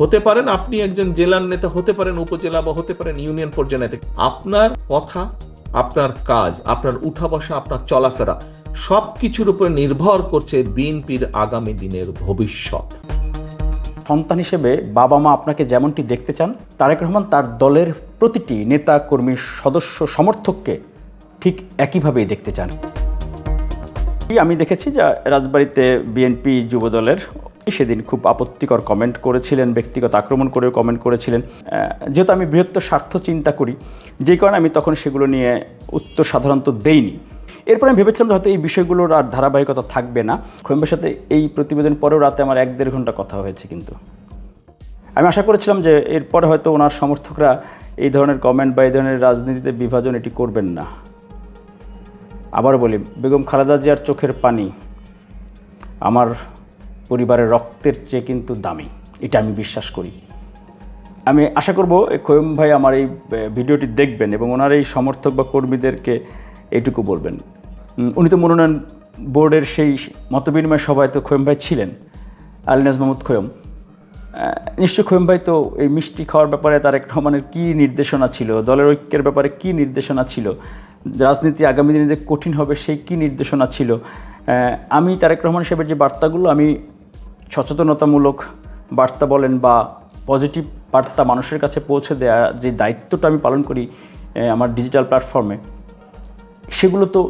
হতে পারেন আপনি একজন জেলার নেতা, হতে পারেন উপজেলা বা হতে পারেন ইউনিয়ন পর্যায়ে নেতা। আপনার কথা, আপনার কাজ, আপনার উঠা বসা, আপনার চলাফেরা সবকিছুর উপর নির্ভর করছে বিএনপির আগামী দিনের ভবিষ্যৎ। সন্তান হিসেবে বাবা মা আপনাকে যেমনটি দেখতে চান, তারেক রহমান তার দলের প্রতিটি নেতা কর্মী সদস্য সমর্থককে ঠিক একইভাবেই দেখতে চান। আমি দেখেছি যে রাজবাড়ীতে বিএনপি যুবদলের সেদিন খুব আপত্তিকর কমেন্ট করেছিলেন, ব্যক্তিগত আক্রমণ করেও কমেন্ট করেছিলেন। যেহেতু আমি বৃহত্তর স্বার্থ চিন্তা করি, যে কারণে আমি তখন সেগুলো নিয়ে উত্তর সাধারণত দেইনি। এরপরে আমি ভেবেছিলাম হয়তো এই বিষয়গুলোর আর ধারাবাহিকতা থাকবে না। খোয়েম্বের সাথে এই প্রতিবেদন পরেও রাতে আমার 1-1.5 ঘন্টা কথা হয়েছে, কিন্তু আমি আশা করেছিলাম যে এরপরে হয়তো ওনার সমর্থকরা এই ধরনের কমেন্ট বা এই ধরনের রাজনীতিতে বিভাজন এটি করবেন না। আবার বলি, বেগম খালেদা জিয়ার চোখের পানি আমার পরিবারের রক্তের চেয়ে কিন্তু দামি, এটা আমি বিশ্বাস করি। আমি আশা করব খোয়েম ভাই আমার এই ভিডিওটি দেখবেন এবং ওনার এই সমর্থক বা কর্মীদেরকে এইটুকু বলবেন। উনি তো মনোনয়ন বোর্ডের সেই মতবিনিময় সভায় তো খোয়েম ভাই ছিলেন, আলিনাজ মাহমুদ খোয়েম। নিশ্চয়ই খোয়েম ভাই তো এই মিষ্টি খাওয়ার ব্যাপারে তারেক রহমানের কী নির্দেশনা ছিল, দলের ঐক্যের ব্যাপারে কী নির্দেশনা ছিল, রাজনীতি আগামী দিনে যে কঠিন হবে সেই কী নির্দেশনা ছিল। আমি তারেক রহমান সাহেবের যে বার্তাগুলো, আমি সচেতনতামূলক বার্তা বলেন বা পজিটিভ বার্তা মানুষের কাছে পৌঁছে দেওয়া যে দায়িত্বটা আমি পালন করি আমার ডিজিটাল প্ল্যাটফর্মে, সেগুলো তো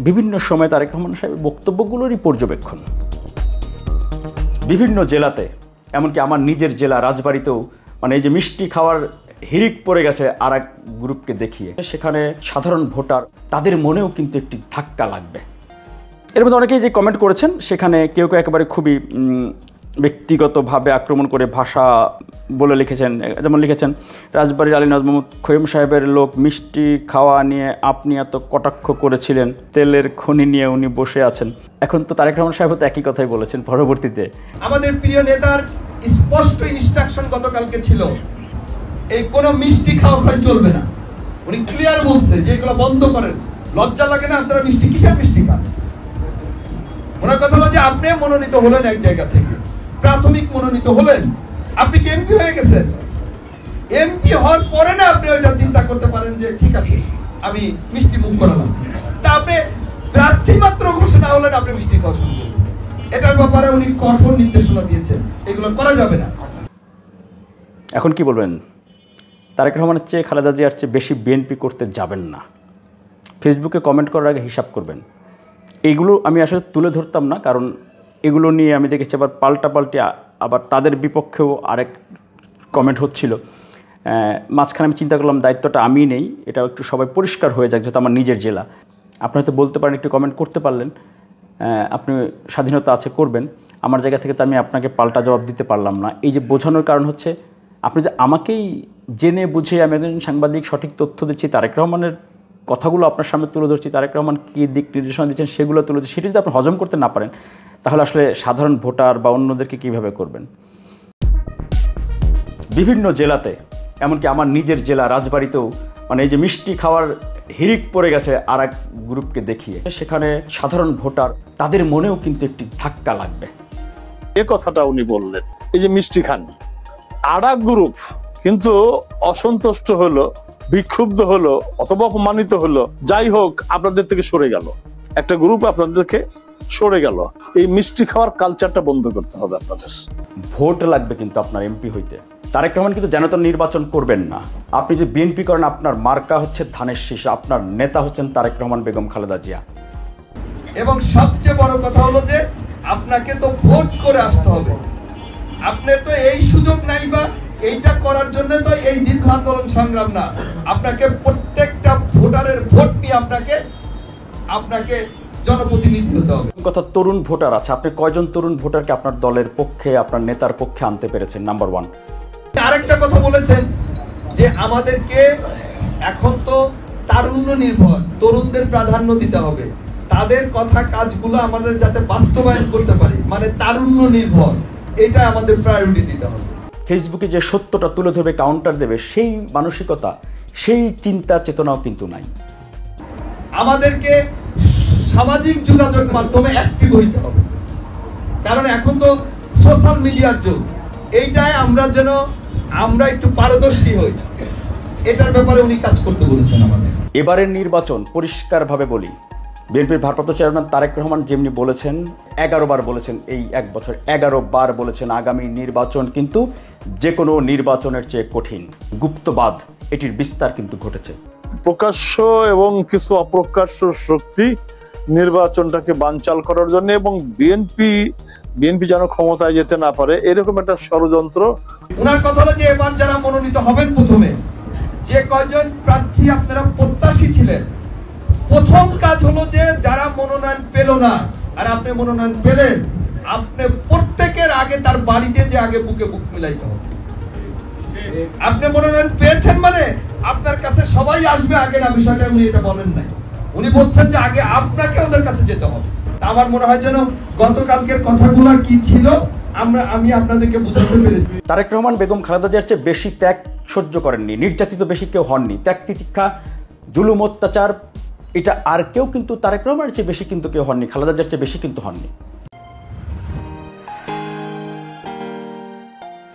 বিভিন্ন সময় তারেক রহমান সাহেবের বক্তব্যগুলোরই পর্যবেক্ষণ। বিভিন্ন জেলাতে, এমনকি আমার নিজের জেলা রাজবাড়ীতেও মানে এই যে মিষ্টি খাওয়ার হিড়িক পড়ে গেছে আর এক গ্রুপকে দেখিয়ে, সেখানে সাধারণ ভোটার তাদের মনেও কিন্তু একটি ধাক্কা লাগবে। এর মধ্যে অনেকেই যে কমেন্ট করেছেন, সেখানে কেউ কেউ একেবারে খুবই ব্যক্তিগতভাবে আক্রমণ করে ভাষা বলে লিখেছেন। যেমন লিখেছেন, রাজবাড়ির আলিনাজ মাহমুদ খোয়েম সাহেবের লোক, মিষ্টি খাওয়া নিয়ে আপনি এত কটাক্ষ করেছিলেন, তেলের খনি নিয়ে উনি বসে আছেন। এখন তো তারেক রহমান সাহেব তো একই কথাই বলেছেন পরবর্তীতে। আমাদের প্রিয় নেতার স্পষ্ট ইনস্ট্রাকশন গতকালকে ছিল, এই কোনো মিষ্টি খাওয়া খাই চলবে না। উনি ক্লিয়ার বলছে যে এগুলো বন্ধ করেন। লজ্জা লাগে না আপনারা মিষ্টি কিসের মিষ্টি খান? ওনার কথা হলো যে আপনি মনোনীত হলেন এক জায়গা থেকে, প্রাথমিক মনোনীত হলেন, আপনি কি এমপি হয়ে গেছেন? এমপি হওয়ার পরে না আপনি ওইটা চিন্তা করতে পারেন যে ঠিক আছে আমি মিষ্টি মুখ করালাম। তা আপনি প্রার্থী মাত্র ঘোষণা হলেন আপনি মিষ্টি খাওয়া শুরু করলেন। এটার ব্যাপারে উনি কঠোর নির্দেশনা দিয়েছেন, এগুলো করা যাবে না। এখন কি বলবেন? তারেক রহমানের চেয়ে খালেদা জিয়ার চেয়ে বেশি বিএনপি করতে যাবেন না। ফেসবুকে কমেন্ট করার আগে হিসাব করবেন। এইগুলো আমি আসলে তুলে ধরতাম না, কারণ এগুলো নিয়ে আমি দেখেছি আবার পাল্টাপাল্টি আবার তাদের বিপক্ষেও আরেক কমেন্ট হচ্ছিল। মাঝখানে আমি চিন্তা করলাম দায়িত্বটা আমি নেই, এটা একটু সবাই পরিষ্কার হয়ে যাক, যেহেতু আমার নিজের জেলা। আপনি হয়তো বলতে পারেন, একটু কমেন্ট করতে পারলেন, আপনি স্বাধীনতা আছে করবেন। আমার জায়গা থেকে তো আমি আপনাকে পাল্টা জবাব দিতে পারলাম না। এই যে বোঝানোর কারণ হচ্ছে, আপনি যে আমাকেই জেনে বুঝে আমি একজন সাংবাদিক সঠিক তথ্য দিচ্ছি, তারেক রহমানের কথাগুলো আপনার সামনে তুলে ধরছি, তারেক রহমান কী দিক নির্দেশনা দিচ্ছেন সেগুলো তুলে ধরছি, সেটি যদি আপনি হজম করতে না পারেন, তাহলে আসলে সাধারণ ভোটার বা অন্যদেরকে কীভাবে করবেন? বিভিন্ন জেলাতে, এমনকি আমার নিজের জেলা রাজবাড়ীতেও মানে এই যে মিষ্টি খাওয়ার হিড়িক পড়ে গেছে আর এক গ্রুপকে দেখিয়ে, সেখানে সাধারণ ভোটার তাদের মনেও কিন্তু একটি ধাক্কা লাগবে। এ কথাটা উনি বললেন, এই যে মিষ্টি খান, আর এক গ্রুপ কিন্তু অসন্তুষ্ট হলো, বিক্ষুব্ধ হলো, অথবা অপমানিত হলো, যাই হোক আপনাদের থেকে সরে গেল, একটা গ্রুপ আপনাদেরকে সরে গেল। এই মিষ্টি খাওয়ার কালচারটা বন্ধ করতে হবে আপনাদের। ভোট লাগবে কিন্তু আপনার এমপি হইতে। তারেক রহমান কিন্তু যেন তেন নির্বাচন করবেন না। আপনি যে বিএনপি করেন, আপনার মার্কা হচ্ছে ধানের শীষ, আপনার নেতা হচ্ছেন তারেক রহমান, বেগম খালেদা জিয়া। এবং সবচেয়ে বড় কথা হলো যে আপনাকে তো ভোট করে আসতে হবে। আপনার তো এই সুযোগ নাই, বা এইটা করার জন্য তো এই দীর্ঘ আন্দোলন সংগ্রাম না। আপনাকে প্রত্যেকটা ভোটারের ভোট নিয়ে আপনাকে জনপ্রতিনিধি হতে হবে। কথা, তরুণ ভোটার আছে, আপনি কয়জন তরুণ ভোটারকে আপনার দলের পক্ষে, আপনার নেতার পক্ষে আনতে পেরেছেন? নাম্বার 1। আরেকটা কথা বলেছেন যে আমাদেরকে এখন তো তারুণ্য নির্ভর, তরুণদের প্রাধান্য দিতে হবে, তাদের কথা কাজগুলো আমাদের যাতে বাস্তবায়ন করতে পারি, মানে তারুণ্য নির্ভর, এটা আমাদের প্রায়োরিটি দিতে হবে। ফেসবুকে যে সত্যটা তুলে ধরবে, কাউন্টার দেবে, সেই মানসিকতা, সেই চিন্তা চেতনাও কিন্তু নাই। আমাদেরকে সামাজিক যোগাযোগ মাধ্যমে অ্যাক্টিভ হইতে হবে, কারণ এখন তো সোশ্যাল মিডিয়ার যুগ। এইটাই আমরা একটু পারদর্শী হই, এটার ব্যাপারে উনি কাজ করতে বলেছেন আমাদের। এবারের নির্বাচন পরিষ্কারভাবে বলি, বিএনপির ভারপ্রাপ্ত চেয়ারম্যান তারেক রহমান যেমনি বলেছেন, 11 বার বলেছেন, এই এক বছর 11 বার বলেছেন আগামী নির্বাচন কিন্তু যে কোনো নির্বাচনের চেয়ে কঠিন। গুপ্তবাদ এটির বিস্তার কিন্তু ঘটেছে। প্রকাশ্য এবং কিছু অপ্রকাশ্য শক্তি নির্বাচনটাকে বানচাল করার জন্য এবং বিএনপি যেন ক্ষমতায় যেতে না পারে এরকম একটা ষড়যন্ত্র। ওনার কথা হলো যে এবার যারা মনোনীত হবেন, প্রথমে যে কয়জন প্রার্থী আপনারা প্রত্যাশী ছিলেন, প্রথম কাজ হলো যে যারা মনোনয়ন পেল না আর আপনি মনোনয়ন পেলেন, আপনি প্রত্যেকের আগে তার বাড়িতে যে আগে বুকে বুক মিলাইতে হবে। আপনি মনোনয়ন পেয়েছেন মানে আপনার কাছে সবাই আসবে আগে না, বিষয়টা উনি এটা বলেন নাই। উনি বলছেন যে আগে আপনাকে ওদের কাছে যেতে হবে। আমার মনে হয় যেন গতকালকের কথাগুলো কি ছিল আমি আপনাদেরকে বুঝাতে পেরেছি। তারেক রহমান বেগম খালেদা জিয়ার চেয়ে বেশি ত্যাগ সহ্য করেননি, নির্যাতিত বেশি কেউ হননি। ত্যাগ তিতিক্ষা জুলুম অত্যাচার এটা আর কেউ কিন্তু তারেক রহমানের চেয়ে বেশি কিন্তু কেউ হননি, খালেদা জিয়ার চেয়ে বেশি কিন্তু হননি।